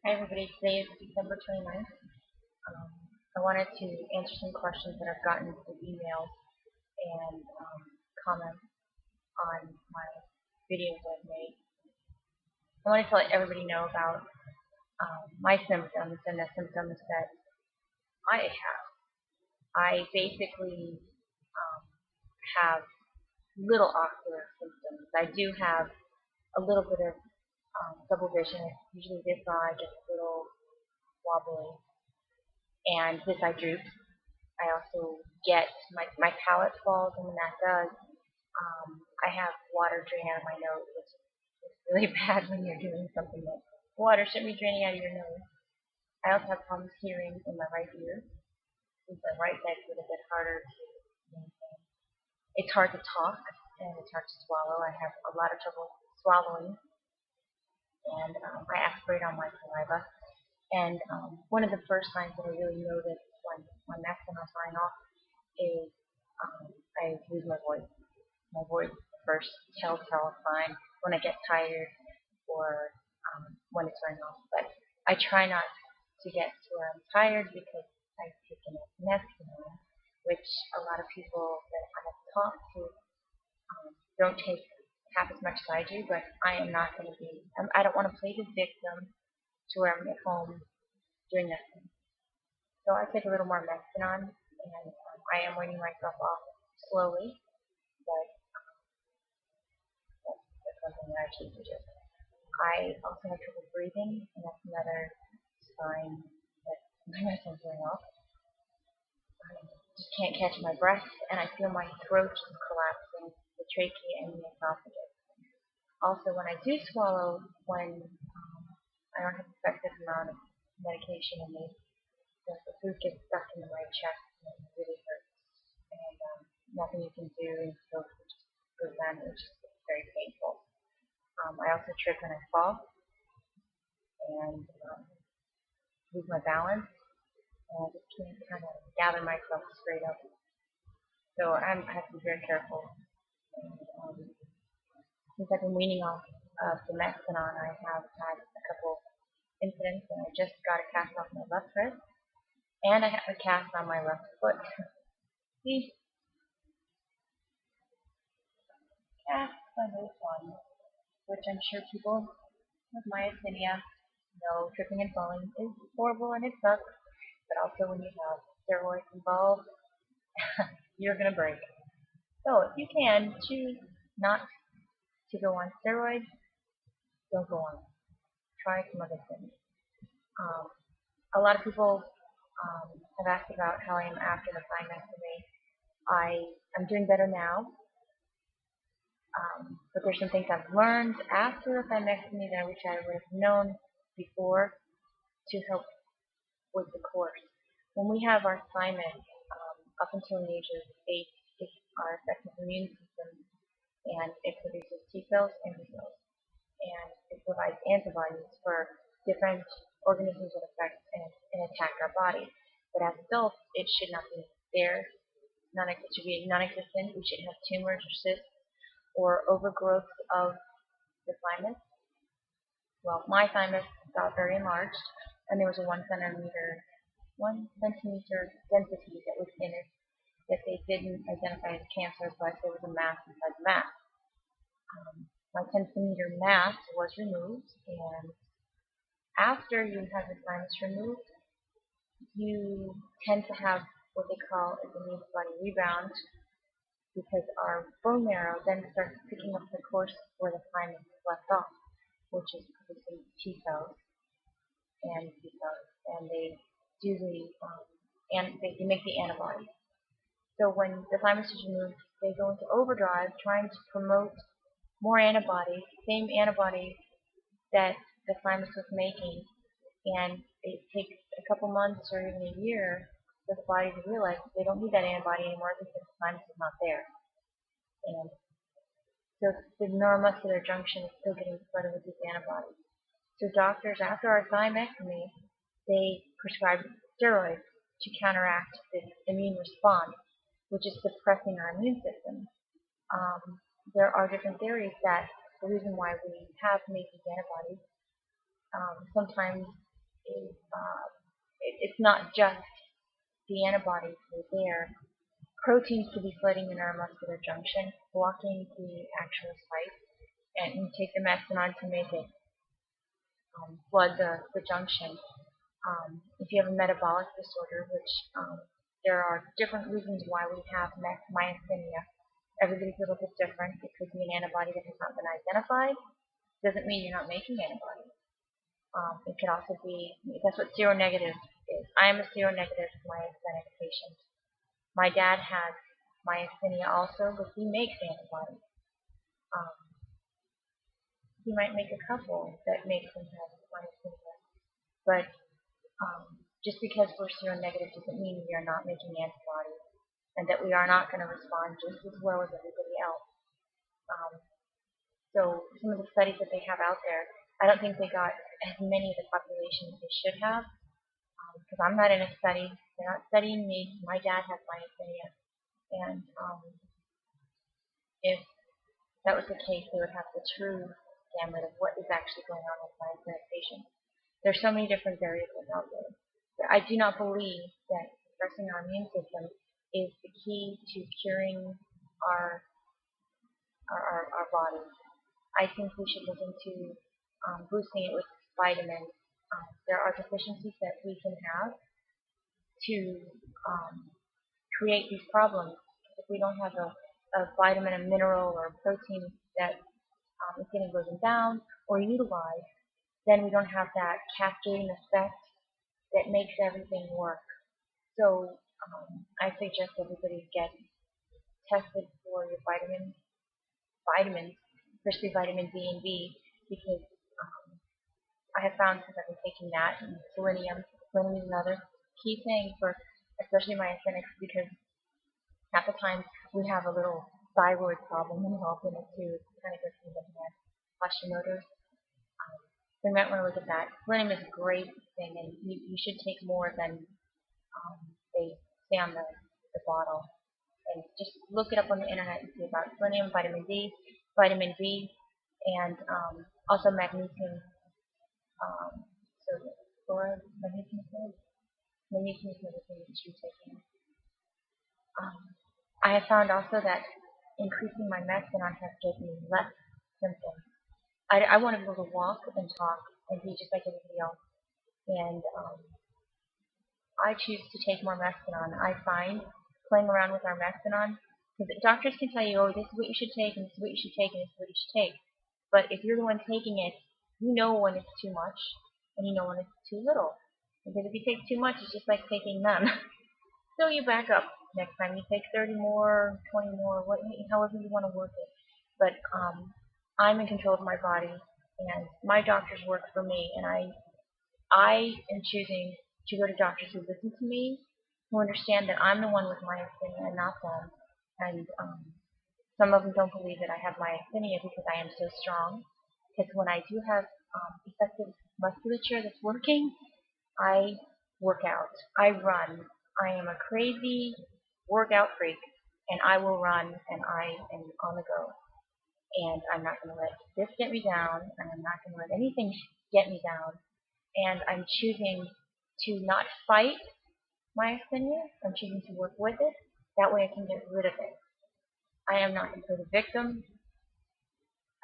Hi everybody, today is December 29th. Um, I wanted to answer some questions that I've gotten through emails and comments on my videos I've made. I want to let everybody know about my symptoms and the symptoms that I have. I basically have little ocular symptoms. I do have a little bit of double vision. Usually this eye gets a little wobbly and this eye droops. I also get my palate falls, and when that does, I have water draining out of my nose, which is really bad when you're doing something that water shouldn't be draining out of your nose. I also have problems hearing in my right ear, since the right side's a little bit harder to maintain. It's hard to talk, and it's hard to swallow. I have a lot of trouble swallowing, and I aspirate on my saliva. And one of the first signs that I really notice when my Mestinon is wearing off is I lose my voice. My voice is the first telltale sign when I get tired or when it's wearing off. But I try not to get to where I'm tired because I've taken a Mestinon, which a lot of people that I have talked to don't take half as much as I do. But I am not going to be. I don't want to play the victim to where I'm at home doing nothing. So I take a little more Mestinon, and I am weaning myself off slowly, but that's one thing that I choose to do. I also have trouble breathing, and that's another sign that my Mestinon's wearing off. I just can't catch my breath, and I feel my throat is collapsing, the trachea and the esophagus. Also, when I do swallow, when I don't have effective amount of medication in me, the food gets stuck in my chest and it really hurts. And nothing you can do until it just goes down, which is very painful. I also trip when I fall and lose my balance, and I just can't kind of gather myself straight up. So I have to be very careful. And, since I've been weaning off the Mestinon, I have had a couple incidents, and I just got a cast off my left wrist, and I have a cast on my left foot. See, cast on this one, which I'm sure people with myasthenia know tripping and falling is horrible and it sucks, but also when you have steroids involved, you're going to break. So if you can choose not to go on steroids, don't go on. Try some other things. Um, a lot of people have asked about how I am after the thymectomy. I'm doing better now, but there's some things I've learned after the thymectomy that I wish I would have known before to help with the course. When we have our thymus, up until the age of 8, it's our effective immune system, and it produces T cells and B cells, and it provides antibodies for different organisms that affect and attack our body. But as adults, it should not be there. It should be non-existent. We shouldn't have tumors or cysts or overgrowth of the thymus. Well, my thymus got very enlarged, and there was a 1 centimeter density that was in it that they didn't identify as cancer, but there was a mass inside the mass. My 10 centimeter mass was removed, and after you have the thymus removed, you tend to have what they call an immune body rebound, because our bone marrow then starts picking up the course where the thymus left off, which is producing T cells and B cells, and they do they make the antibodies. So when the thymus is removed, they go into overdrive trying to promote more antibodies, same antibodies that the thymus was making, and it takes a couple months or even a year for the body to realize they don't need that antibody anymore because the thymus is not there. And so the neuromuscular junction is still getting flooded with these antibodies. So doctors, after our thymectomy, they prescribe steroids to counteract this immune response, which is suppressing our immune system. There are different theories that the reason why we have made these antibodies, sometimes is it's not just the antibodies that are there. Proteins could be flooding in our muscular junction, blocking the actual site, and you take the Mestinon to make it flood the junction. If you have a metabolic disorder, which there are different reasons why we have myasthenia. Everybody's a little bit different. It could be an antibody that has not been identified. Doesn't mean you're not making antibodies. It could also be, that's what seronegative is. I am a seronegative myasthenic patient. My dad has myasthenia also, but he makes antibodies. He might make a couple that makes him have myasthenia. But just because we're seronegative doesn't mean we are not making antibodies and that we are not going to respond just as well as everybody else. So some of the studies that they have out there, I don't think they got as many of the population as they should have, because I'm not in a study. They're not studying me. My dad has myasthenia, and if that was the case, they would have the true gamut of what is actually going on with myasthenic patients. There's so many different variables out there. But I do not believe that suppressing our immune system is the key to curing our bodies. I think we should look into boosting it with vitamins. There are deficiencies that we can have to create these problems. If we don't have a vitamin, a mineral, or a protein that is getting broken down or utilized, then we don't have that cascading effect that makes everything work. So I suggest everybody get tested for your vitamins, especially vitamin D and B, because I have found since I've been taking that, and selenium is another key thing for especially myasthenics, because half the time we have a little thyroid problem involved in it too. It kind of goes through the hand, Hashimoto's. So you might want to look at that. Selenium is a great thing, and you should take more than they say on the bottle. And just look it up on the internet and see about selenium, vitamin D, vitamin B, and also magnesium. Magnesium is another thing that you should be taking. I have found also that increasing my Mestinon has given me less symptoms. I want to be able to walk and talk and be just like everybody else. And I choose to take more Mestinon. I find playing around with our Mestinon, because doctors can tell you, oh, this is what you should take, and this is what you should take, and this is what you should take. But if you're the one taking it, you know when it's too much, and you know when it's too little. Because if you take too much, it's just like taking none. So you back up. Next time you take 30 more, 20 more, however you want to work it. But I'm in control of my body, and my doctors work for me, and I am choosing to go to doctors who listen to me, who understand that I'm the one with myasthenia and not them. And some of them don't believe that I have myasthenia because I am so strong. Because when I do have effective musculature that's working, I work out, I run. I am a crazy workout freak, and I will run, and I am on the go. And I'm not going to let this get me down, and I'm not going to let anything get me down. And I'm choosing to not fight myasthenia. I'm choosing to work with it. That way I can get rid of it. I am not going to be the victim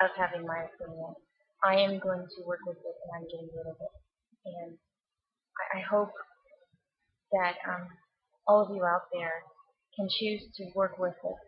of having myasthenia. I am going to work with it, and I'm getting rid of it. And I hope that all of you out there can choose to work with it.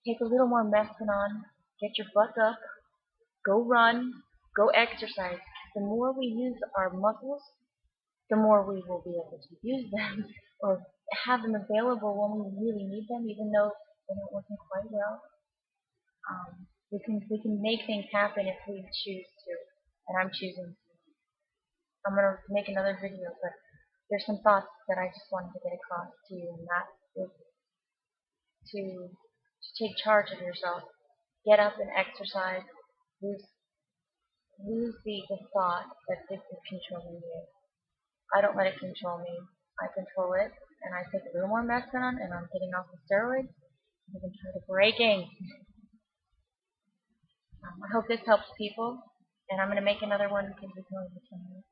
Take a little more Mestinon, get your butt up, go run, go exercise. The more we use our muscles, the more we will be able to use them or have them available when we really need them, even though they're not working quite well. We can make things happen if we choose to, and I'm choosing to. I'm going to make another video, but there's some thoughts that I just wanted to get across to you, and that is to take charge of yourself. Get up and exercise. Lose the thought that this is controlling you. I don't let it control me. I control it, and I take a little more Mestinon, and I'm getting off the steroids. I'm tired of breaking. I hope this helps people, and I'm going to make another one because it's only 10 minutes.